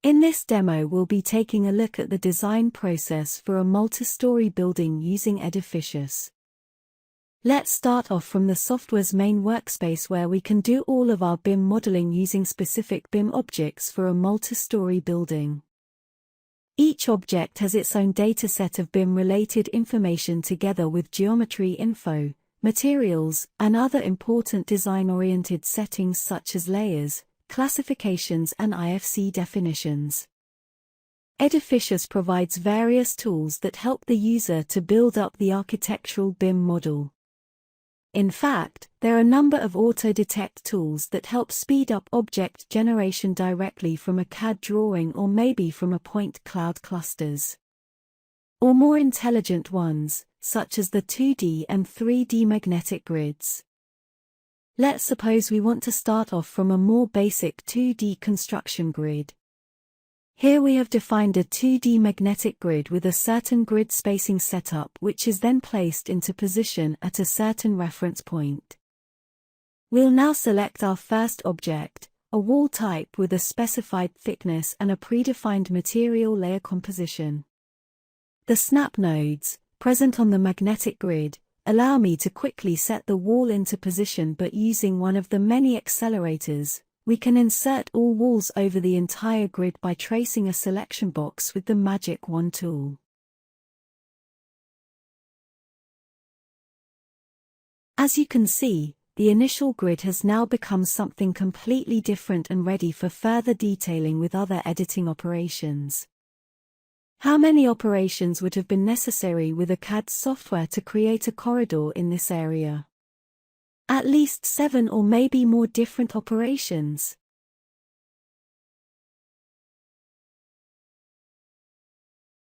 In this demo we'll be taking a look at the design process for a multi-story building using Edificius. Let's start off from the software's main workspace where we can do all of our BIM modeling using specific BIM objects for a multi-story building. Each object has its own dataset of BIM-related information together with geometry info, materials, and other important design-oriented settings such as layers, classifications and IFC definitions. Edificius provides various tools that help the user to build up the architectural BIM model. In fact, there are a number of auto-detect tools that help speed up object generation directly from a CAD drawing or maybe from a point cloud clusters. Or more intelligent ones, such as the 2D and 3D magnetic grids. Let's suppose we want to start off from a more basic 2D construction grid. Here we have defined a 2D magnetic grid with a certain grid spacing setup which is then placed into position at a certain reference point. We'll now select our first object, a wall type with a specified thickness and a predefined material layer composition. The snap nodes, present on the magnetic grid, allow me to quickly set the wall into position, but using one of the many accelerators, we can insert all walls over the entire grid by tracing a selection box with the Magic Wand tool. As you can see, the initial grid has now become something completely different and ready for further detailing with other editing operations. How many operations would have been necessary with a CAD software to create a corridor in this area? At least 7 or maybe more different operations.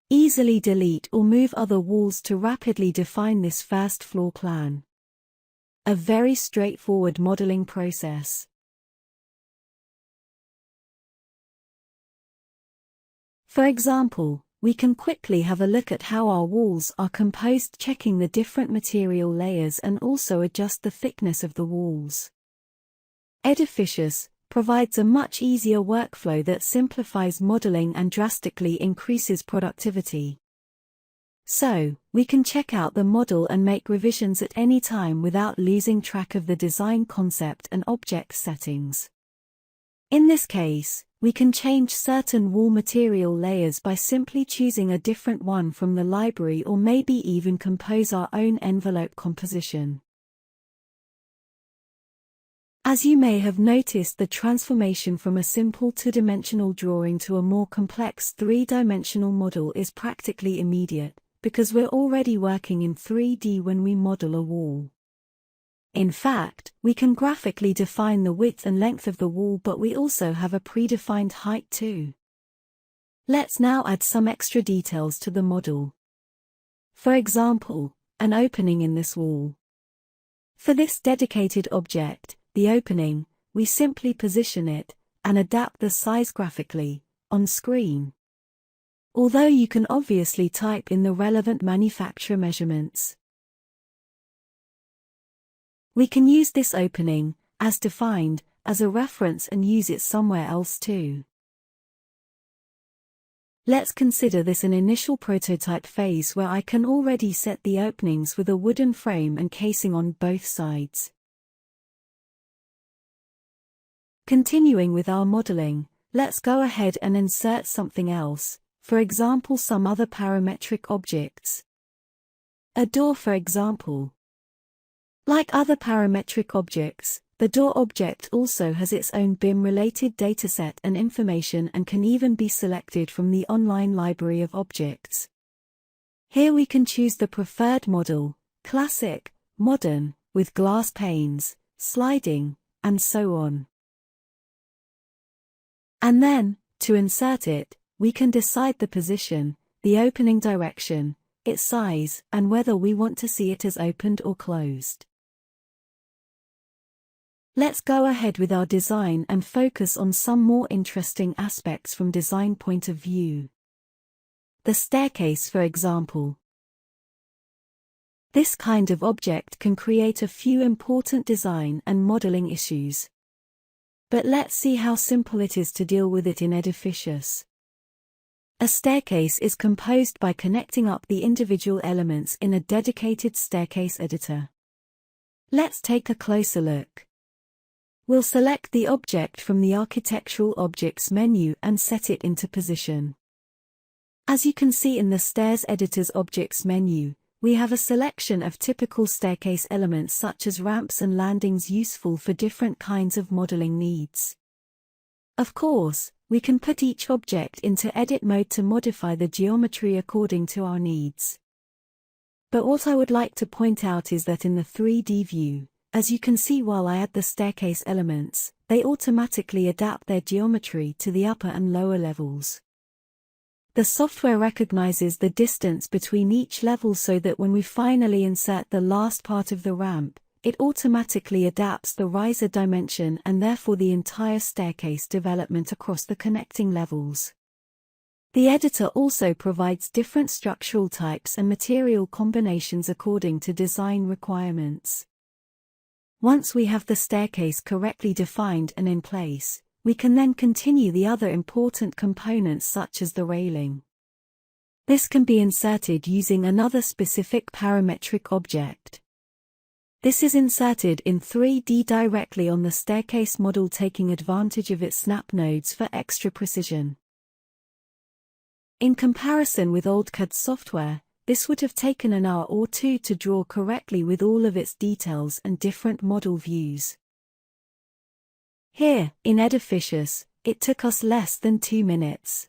Easily delete or move other walls to rapidly define this first floor plan. A very straightforward modeling process. For example, we can quickly have a look at how our walls are composed, checking the different material layers and also adjust the thickness of the walls. Edificius provides a much easier workflow that simplifies modeling and drastically increases productivity. So, we can check out the model and make revisions at any time without losing track of the design concept and object settings. In this case, we can change certain wall material layers by simply choosing a different one from the library or maybe even compose our own envelope composition. As you may have noticed, the transformation from a simple two-dimensional drawing to a more complex three-dimensional model is practically immediate, because we're already working in 3D when we model a wall. In fact, we can graphically define the width and length of the wall, but we also have a predefined height too. Let's now add some extra details to the model. For example, an opening in this wall. For this dedicated object, the opening, we simply position it, and adapt the size graphically, on screen. Although you can obviously type in the relevant manufacturer measurements. We can use this opening, as defined, as a reference and use it somewhere else too. Let's consider this an initial prototype phase where I can already set the openings with a wooden frame and casing on both sides. Continuing with our modeling, let's go ahead and insert something else, for example some other parametric objects. A door, for example. Like other parametric objects, the door object also has its own BIM-related dataset and information and can even be selected from the online library of objects. Here we can choose the preferred model, classic, modern, with glass panes, sliding, and so on. And then, to insert it, we can decide the position, the opening direction, its size, and whether we want to see it as opened or closed. Let's go ahead with our design and focus on some more interesting aspects from design point of view. The staircase, for example. This kind of object can create a few important design and modeling issues. But let's see how simple it is to deal with it in Edificius. A staircase is composed by connecting up the individual elements in a dedicated staircase editor. Let's take a closer look. We'll select the object from the Architectural Objects menu and set it into position. As you can see in the Stairs Editor's Objects menu, we have a selection of typical staircase elements such as ramps and landings useful for different kinds of modeling needs. Of course, we can put each object into edit mode to modify the geometry according to our needs. But what I would like to point out is that in the 3D view, as you can see while I add the staircase elements, they automatically adapt their geometry to the upper and lower levels. The software recognizes the distance between each level so that when we finally insert the last part of the ramp, it automatically adapts the riser dimension and therefore the entire staircase development across the connecting levels. The editor also provides different structural types and material combinations according to design requirements. Once we have the staircase correctly defined and in place, we can then continue the other important components such as the railing. This can be inserted using another specific parametric object. This is inserted in 3D directly on the staircase model, taking advantage of its snap nodes for extra precision. In comparison with old CAD software, this would have taken an hour or two to draw correctly with all of its details and different model views. Here, in Edificius, it took us less than 2 minutes.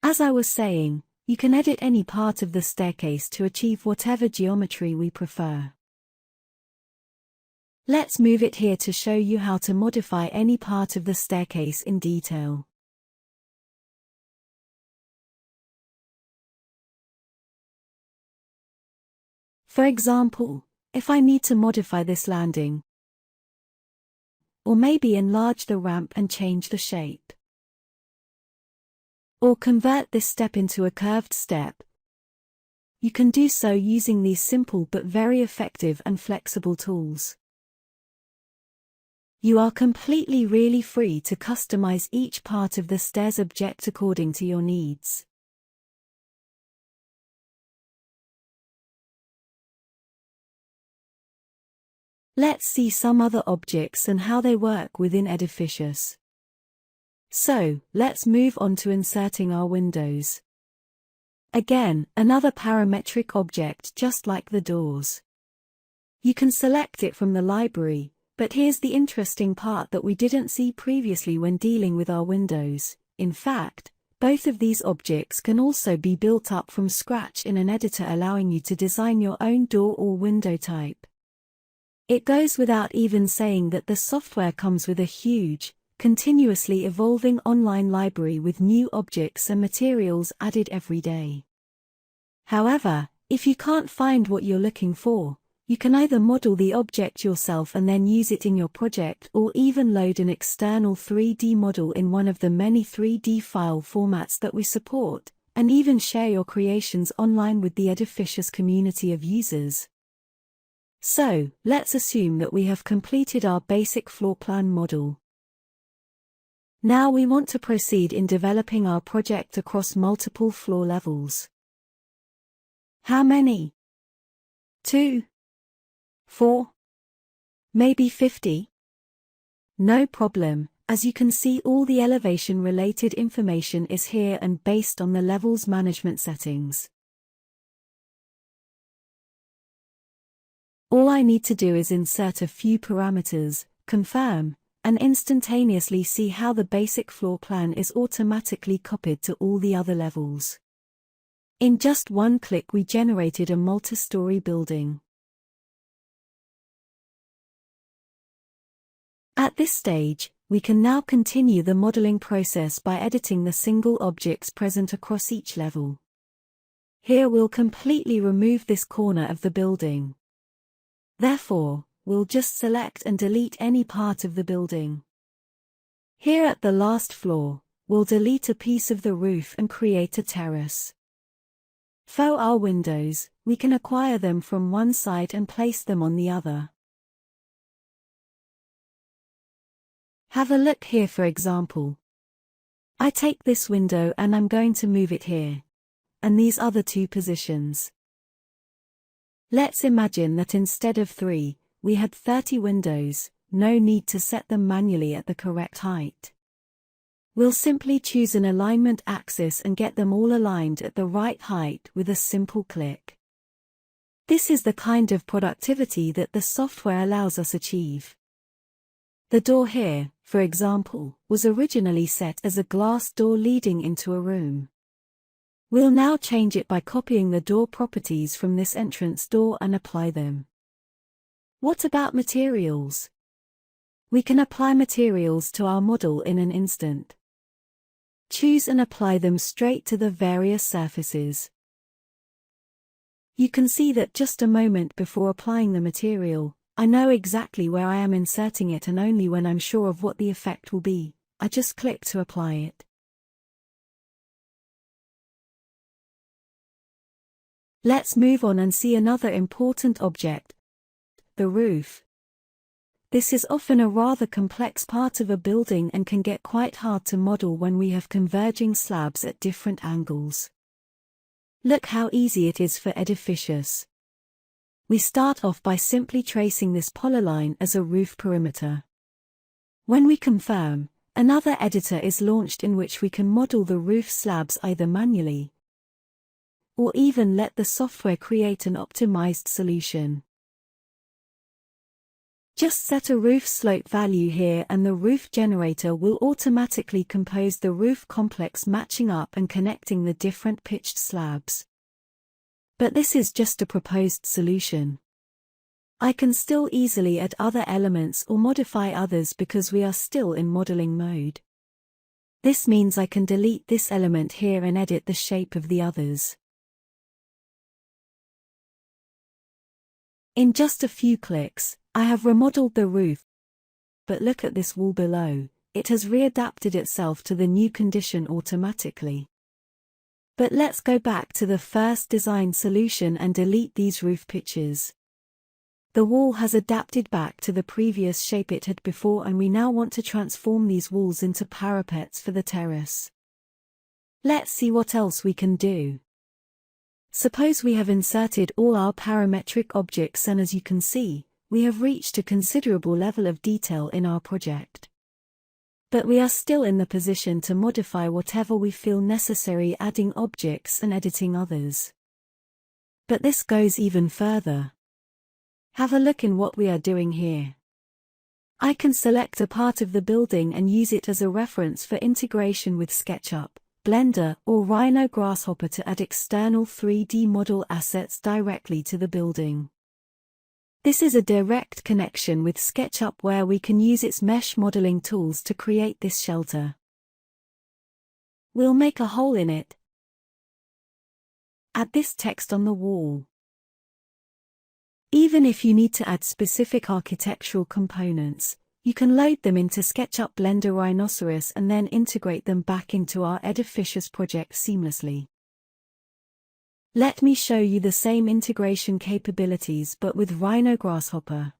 As I was saying, you can edit any part of the staircase to achieve whatever geometry we prefer. Let's move it here to show you how to modify any part of the staircase in detail. For example, if I need to modify this landing, or maybe enlarge the ramp and change the shape, or convert this step into a curved step, you can do so using these simple but very effective and flexible tools. You are completely really free to customize each part of the stairs object according to your needs. Let's see some other objects and how they work within Edificius. So, let's move on to inserting our windows. Again, another parametric object just like the doors. You can select it from the library, but here's the interesting part that we didn't see previously when dealing with our windows. In fact, both of these objects can also be built up from scratch in an editor, allowing you to design your own door or window type. It goes without even saying that the software comes with a huge, continuously evolving online library with new objects and materials added every day. However, if you can't find what you're looking for, you can either model the object yourself and then use it in your project, or even load an external 3D model in one of the many 3D file formats that we support, and even share your creations online with the Edificius community of users. So, let's assume that we have completed our basic floor plan model. Now we want to proceed in developing our project across multiple floor levels. How many? 2? 4? Maybe 50? No problem, as you can see all the elevation related information is here and based on the levels management settings. All I need to do is insert a few parameters, confirm, and instantaneously see how the basic floor plan is automatically copied to all the other levels. In just one click we generated a multi-story building. At this stage, we can now continue the modeling process by editing the single objects present across each level. Here we'll completely remove this corner of the building. Therefore, we'll just select and delete any part of the building. Here at the last floor, we'll delete a piece of the roof and create a terrace. For our windows, we can acquire them from one side and place them on the other. Have a look here, for example. I take this window and I'm going to move it here. And these other two positions. Let's imagine that instead of 3, we had 30 windows, no need to set them manually at the correct height. We'll simply choose an alignment axis and get them all aligned at the right height with a simple click. This is the kind of productivity that the software allows us achieve. The door here, for example, was originally set as a glass door leading into a room. We'll now change it by copying the door properties from this entrance door and apply them. What about materials? We can apply materials to our model in an instant. Choose and apply them straight to the various surfaces. You can see that just a moment before applying the material, I know exactly where I am inserting it, and only when I'm sure of what the effect will be, I just click to apply it. Let's move on and see another important object, the roof. This is often a rather complex part of a building and can get quite hard to model when we have converging slabs at different angles. Look how easy it is for Edificius. We start off by simply tracing this polyline as a roof perimeter. When we confirm, another editor is launched in which we can model the roof slabs either manually or even let the software create an optimized solution. Just set a roof slope value here and the roof generator will automatically compose the roof complex, matching up and connecting the different pitched slabs. But this is just a proposed solution. I can still easily add other elements or modify others because we are still in modeling mode. This means I can delete this element here and edit the shape of the others. In just a few clicks, I have remodeled the roof. But look at this wall below, it has readapted itself to the new condition automatically. But let's go back to the first design solution and delete these roof pitches. The wall has adapted back to the previous shape it had before, and we now want to transform these walls into parapets for the terrace. Let's see what else we can do. Suppose we have inserted all our parametric objects, and as you can see, we have reached a considerable level of detail in our project. But we are still in the position to modify whatever we feel necessary, adding objects and editing others. But this goes even further. Have a look in what we are doing here. I can select a part of the building and use it as a reference for integration with SketchUp, Blender, or Rhino Grasshopper to add external 3D model assets directly to the building. This is a direct connection with SketchUp where we can use its mesh modeling tools to create this shelter. We'll make a hole in it. Add this text on the wall. Even if you need to add specific architectural components, you can load them into SketchUp Blender Rhinoceros and then integrate them back into our Edificius project seamlessly. Let me show you the same integration capabilities but with Rhino Grasshopper.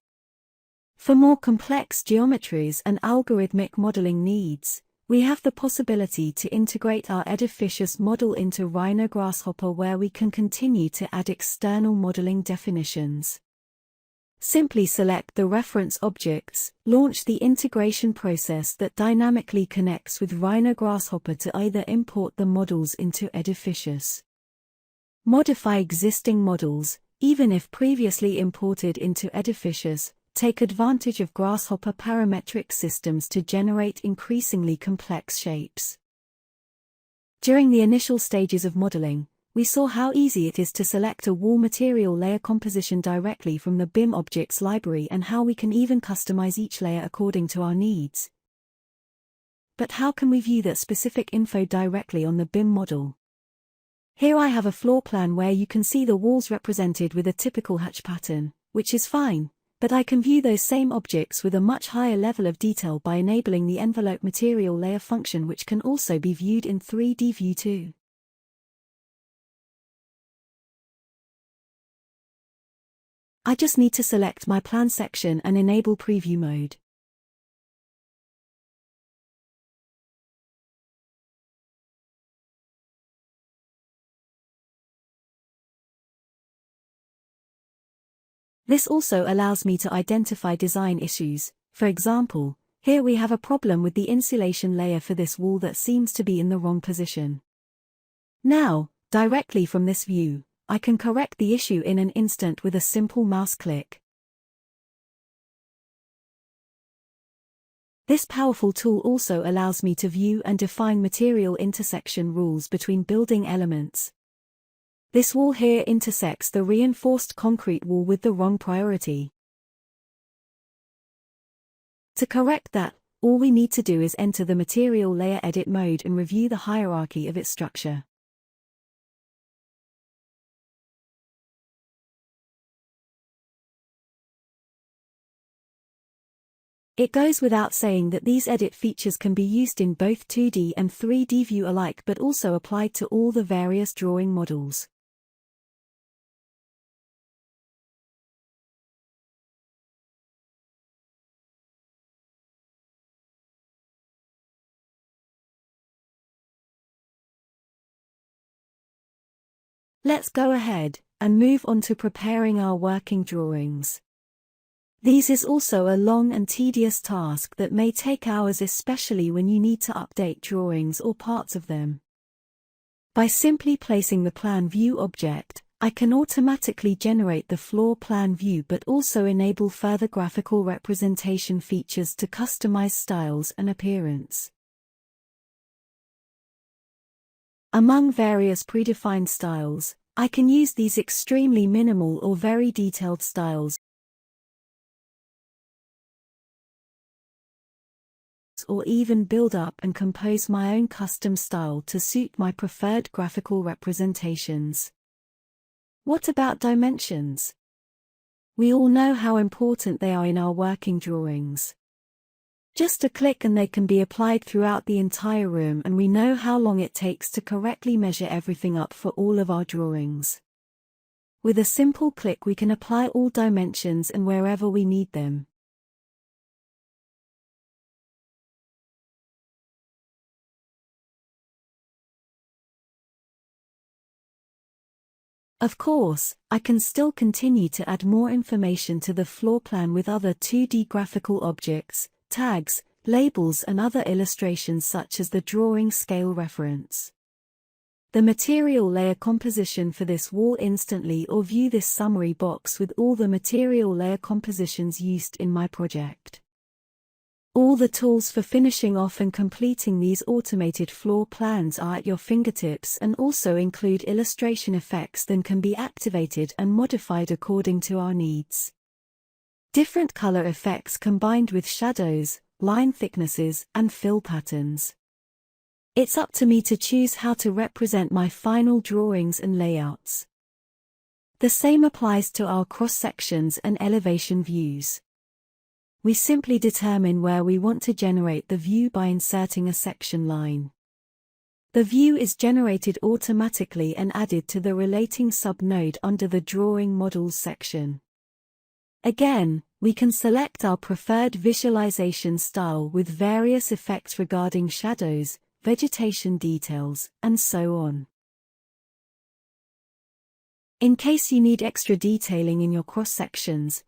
For more complex geometries and algorithmic modeling needs, we have the possibility to integrate our Edificius model into Rhino Grasshopper where we can continue to add external modeling definitions. Simply select the reference objects, launch the integration process that dynamically connects with Rhino Grasshopper to either import the models into Edificius. Modify existing models, even if previously imported into Edificius. Take advantage of Grasshopper parametric systems to generate increasingly complex shapes. During the initial stages of modeling, we saw how easy it is to select a wall material layer composition directly from the BIM objects library and how we can even customize each layer according to our needs. But how can we view that specific info directly on the BIM model? Here I have a floor plan where you can see the walls represented with a typical hatch pattern, which is fine, but I can view those same objects with a much higher level of detail by enabling the envelope material layer function, which can also be viewed in 3D view too. I just need to select my plan section and enable preview mode. This also allows me to identify design issues. For example, here we have a problem with the insulation layer for this wall that seems to be in the wrong position. Now, directly from this view, I can correct the issue in an instant with a simple mouse click. This powerful tool also allows me to view and define material intersection rules between building elements. This wall here intersects the reinforced concrete wall with the wrong priority. To correct that, all we need to do is enter the material layer edit mode and review the hierarchy of its structure. It goes without saying that these edit features can be used in both 2D and 3D view alike, but also applied to all the various drawing models. Let's go ahead and move on to preparing our working drawings. This is also a long and tedious task that may take hours, especially when you need to update drawings or parts of them. By simply placing the plan view object, I can automatically generate the floor plan view, but also enable further graphical representation features to customize styles and appearance. Among various predefined styles, I can use these extremely minimal or very detailed styles, or even build up and compose my own custom style to suit my preferred graphical representations. What about dimensions? We all know how important they are in our working drawings. Just a click and they can be applied throughout the entire room, and we know how long it takes to correctly measure everything up for all of our drawings. With a simple click we can apply all dimensions and wherever we need them. Of course, I can still continue to add more information to the floor plan with other 2D graphical objects, tags, labels and other illustrations such as the drawing scale reference. The material layer composition for this wall instantly, or view this summary box with all the material layer compositions used in my project. All the tools for finishing off and completing these automated floor plans are at your fingertips, and also include illustration effects that can be activated and modified according to our needs. Different color effects combined with shadows, line thicknesses, and fill patterns. It's up to me to choose how to represent my final drawings and layouts. The same applies to our cross-sections and elevation views. We simply determine where we want to generate the view by inserting a section line. The view is generated automatically and added to the relating sub-node under the Drawing Models section. Again, we can select our preferred visualization style with various effects regarding shadows, vegetation details, and so on. In case you need extra detailing in your cross-sections,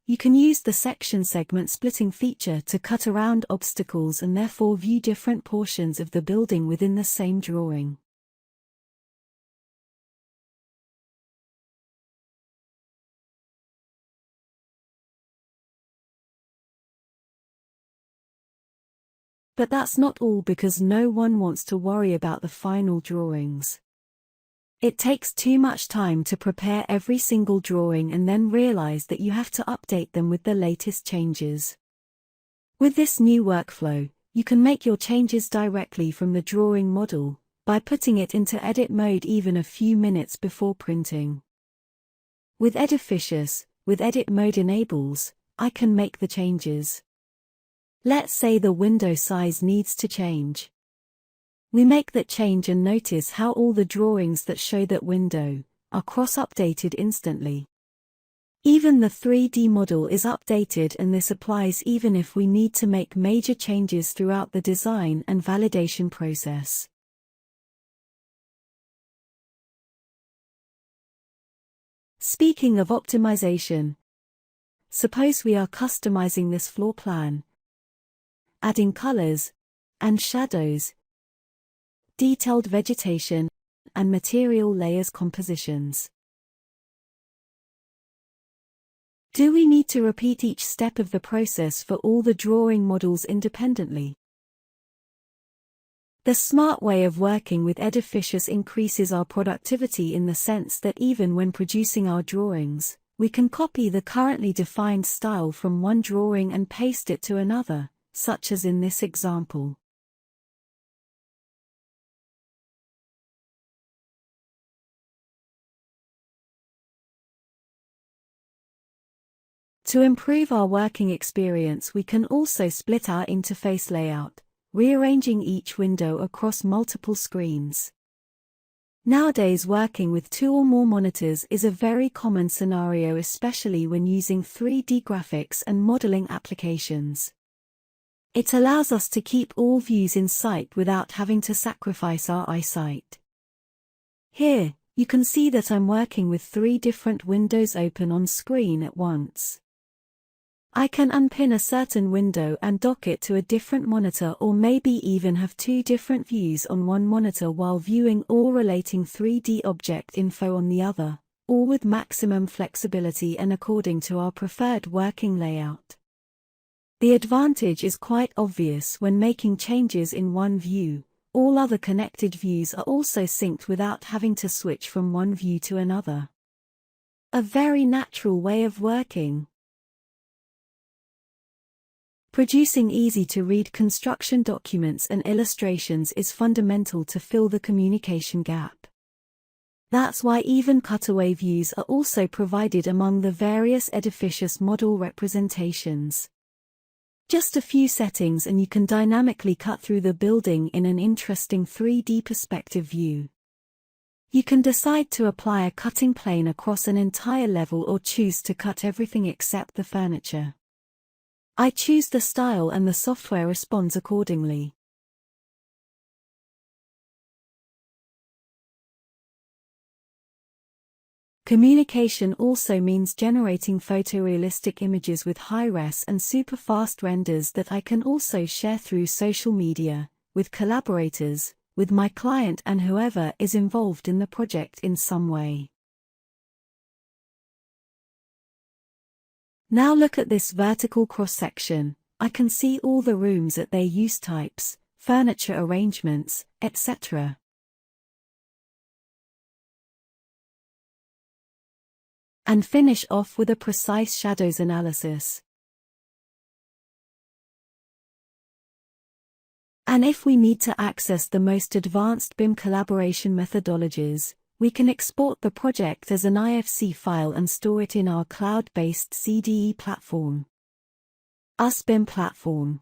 you can use the section segment splitting feature to cut around obstacles and therefore view different portions of the building within the same drawing. But that's not all, because no one wants to worry about the final drawings. It takes too much time to prepare every single drawing and then realize that you have to update them with the latest changes. With this new workflow, you can make your changes directly from the drawing model, by putting it into edit mode even a few minutes before printing. With Edificius, with edit mode enables, I can make the changes. Let's say the window size needs to change. We make that change and notice how all the drawings that show that window are cross-updated instantly. Even the 3D model is updated, and this applies even if we need to make major changes throughout the design and validation process. Speaking of optimization, suppose we are customizing this floor plan, adding colors and shadows, detailed vegetation, and material layers compositions. Do we need to repeat each step of the process for all the drawing models independently? The smart way of working with Edificius increases our productivity in the sense that even when producing our drawings, we can copy the currently defined style from one drawing and paste it to another, such as in this example. To improve our working experience, we can also split our interface layout, rearranging each window across multiple screens. Nowadays, working with 2 or more monitors is a very common scenario, especially when using 3D graphics and modeling applications. It allows us to keep all views in sight without having to sacrifice our eyesight. Here, you can see that I'm working with 3 different windows open on screen at once. I can unpin a certain window and dock it to a different monitor, or maybe even have 2 different views on one monitor while viewing all relating 3D object info on the other, all with maximum flexibility and according to our preferred working layout. The advantage is quite obvious when making changes in one view. All other connected views are also synced without having to switch from one view to another. A very natural way of working. Producing easy-to-read construction documents and illustrations is fundamental to fill the communication gap. That's why even cutaway views are also provided among the various Edificius model representations. Just a few settings and you can dynamically cut through the building in an interesting 3D perspective view. You can decide to apply a cutting plane across an entire level or choose to cut everything except the furniture. I choose the style and the software responds accordingly. Communication also means generating photorealistic images with high-res and super-fast renders that I can also share through social media, with collaborators, with my client and whoever is involved in the project in some way. Now look at this vertical cross-section. I can see all the rooms at their use types, furniture arrangements, etc. And finish off with a precise shadows analysis. And if we need to access the most advanced BIM collaboration methodologies, we can export the project as an IFC file and store it in our cloud-based CDE platform. BIM platform.